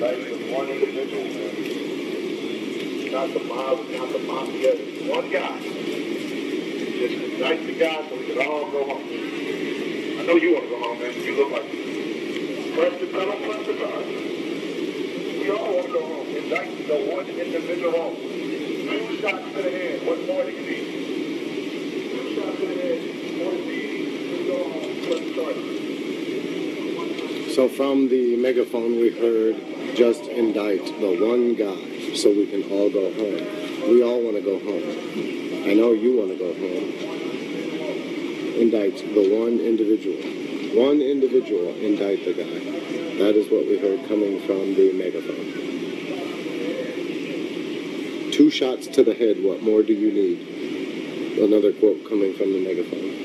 indict the one individual, man. Not the mob, not the mafia. One guy. Just indict the guy so we can all go home. I know you want to go home, man. You look like press the pedal, press the car. We all want to go home. Indict the one individual home. 2 shots to the head. What more do you need? 2 shots to the head. More do you need? We go home. Let's start. So from the megaphone we heard, just indict the one guy so we can all go home. We all want to go home. I know you want to go home. Indict the one individual. One individual, indict the guy. That is what we heard coming from the megaphone. 2 shots to the head, what more do you need? Another quote coming from the megaphone.